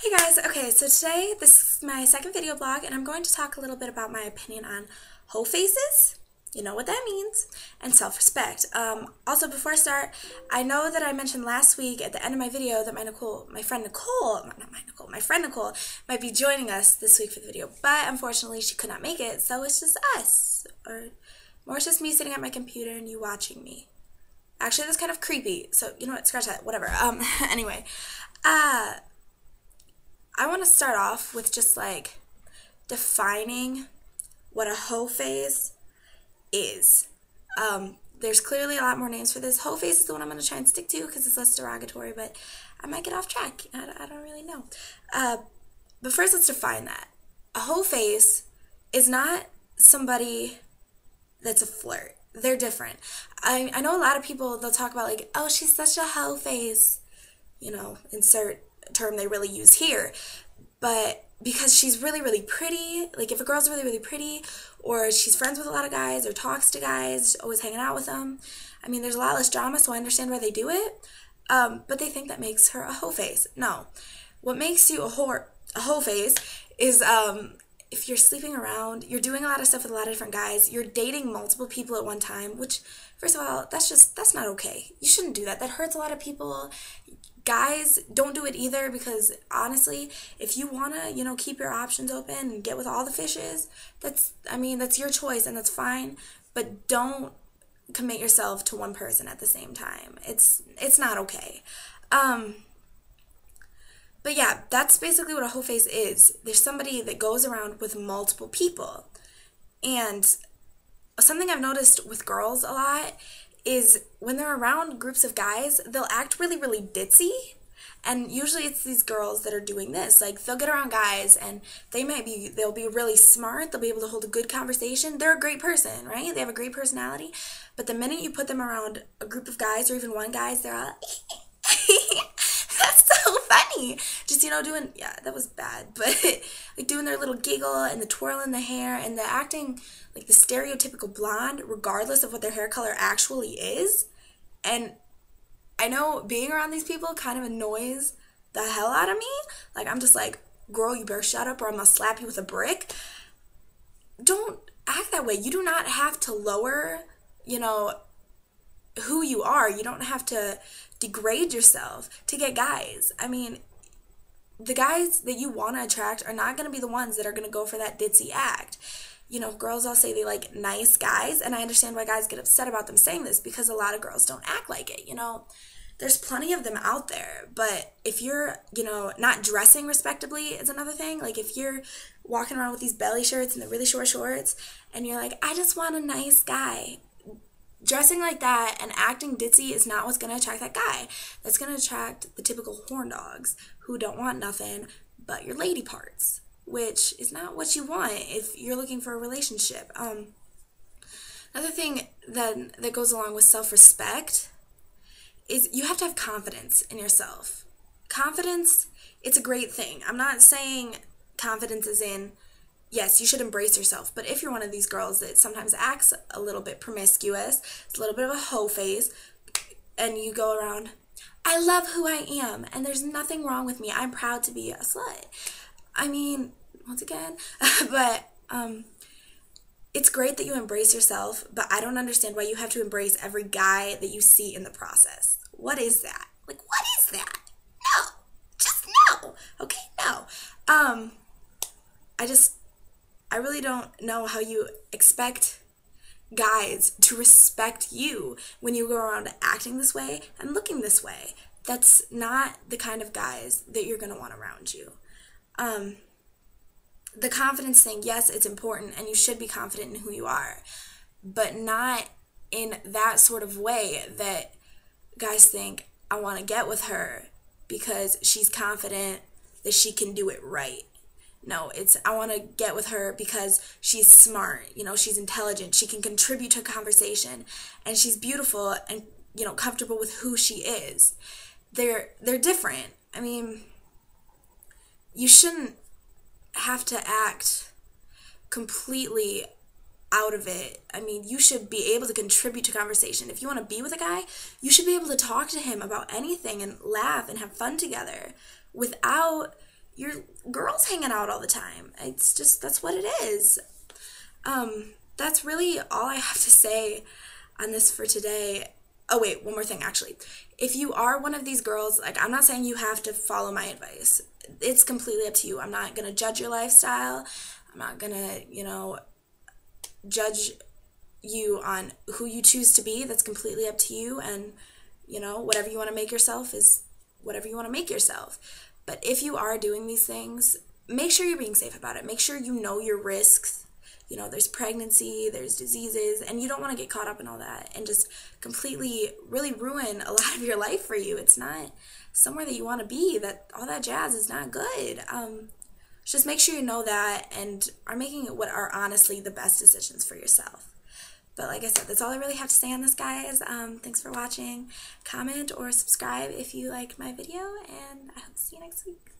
Hey guys, okay, so today this is my second video blog and I'm going to talk a little bit about my opinion on hoe faces, you know what that means, and self-respect. Also before I start, I know that I mentioned last week at the end of my video that my friend Nicole might be joining us this week for the video, but unfortunately she could not make it, so it's just us, or more it's just me sitting at my computer and you watching me. Actually, that's kind of creepy, so you know what, scratch that, whatever. Anyway, I want to start off with just like defining what a hoe face is. There's clearly a lot more names for this. Hoe face is the one I'm going to try and stick to because it's less derogatory, but I might get off track. I don't really know. But first, let's define that. A hoe face is not somebody that's a flirt. They're different. I know a lot of people, they'll talk about like, oh, she's such a hoe face. You know, insert term they really use here, but because she's really, really pretty, like if a girl's really, really pretty, or she's friends with a lot of guys, or talks to guys, always hanging out with them, I mean, there's a lot less drama, so I understand why they do it, but they think that makes her a hoe face. No. What makes you a hoe face is, if you're sleeping around, you're doing a lot of stuff with a lot of different guys, you're dating multiple people at one time, which, first of all, that's not okay. You shouldn't do that. That hurts a lot of people. Guys, don't do it either, because honestly, if you want to, you know, keep your options open and get with all the fishes, that's your choice and that's fine, but don't commit yourself to one person at the same time. It's not okay. But yeah, that's basically what a hoe face is. There's somebody that goes around with multiple people. And something I've noticed with girls a lot is when they're around groups of guys, they'll act really, really ditzy. And usually it's these girls that are doing this. Like, they'll get around guys and they'll be really smart. They'll be able to hold a good conversation. They're a great person, right? They have a great personality. But the minute you put them around a group of guys or even one guy, they're all that's so funny. Just, you know, yeah, that was bad. But like doing their little giggle and the twirl in the hair and the acting like the stereotypical blonde, regardless of what their hair color actually is. And I know being around these people kind of annoys the hell out of me. Like, I'm just like, girl, you better shut up or I'm gonna slap you with a brick. Don't act that way. You do not have to lower, you know, who you are. You don't have to degrade yourself to get guys. I mean, the guys that you want to attract are not going to be the ones that are going to go for that ditzy act. You know, girls all say they like nice guys, and I understand why guys get upset about them saying this, because a lot of girls don't act like it, you know. There's plenty of them out there, but if you're, you know, not dressing respectably is another thing. Like, if you're walking around with these belly shirts and the really short shorts, and you're like, I just want a nice guy, dressing like that and acting ditzy is not what's going to attract that guy. That's going to attract the typical horn dogs who don't want nothing but your lady parts, which is not what you want if you're looking for a relationship. Another thing that goes along with self-respect is you have to have confidence in yourself. Confidence, it's a great thing. I'm not saying confidence is in, yes, you should embrace yourself, but if you're one of these girls that sometimes acts a little bit promiscuous, it's a little bit of a hoe face, and you go around, I love who I am, and there's nothing wrong with me, I'm proud to be a slut. I mean, once again, but it's great that you embrace yourself, but I don't understand why you have to embrace every guy that you see in the process. What is that? Like, what is that? No. Just no. Okay, no. I really don't know how you expect guys to respect you when you go around acting this way and looking this way. That's not the kind of guys that you're going to want around you. The confidence thing, yes, it's important, and you should be confident in who you are, but not in that sort of way that guys think, I want to get with her because she's confident that she can do it right. No, it's, I want to get with her because she's smart, you know, she's intelligent, she can contribute to a conversation, and she's beautiful and, you know, comfortable with who she is. They're different. I mean, you shouldn't have to act completely out of it. I mean, you should be able to contribute to conversation. If you want to be with a guy, you should be able to talk to him about anything and laugh and have fun together without, your girl's hanging out all the time. It's just, that's what it is. That's really all I have to say on this for today. Oh wait, one more thing actually. If you are one of these girls, like, I'm not saying you have to follow my advice. It's completely up to you. I'm not gonna judge your lifestyle. I'm not gonna, judge you on who you choose to be. That's completely up to you, and whatever you want to make yourself is whatever you want to make yourself. But if you are doing these things, make sure you're being safe about it. Make sure you know your risks. There's pregnancy, there's diseases, and you don't want to get caught up in all that and just completely really ruin a lot of your life for you. It's not somewhere that you want to be. That all that jazz is not good. Just make sure you know that and are making what are honestly the best decisions for yourself. But like I said, that's all I really have to say on this, guys. Thanks for watching. Comment or subscribe if you like my video, and I hope to see you next week.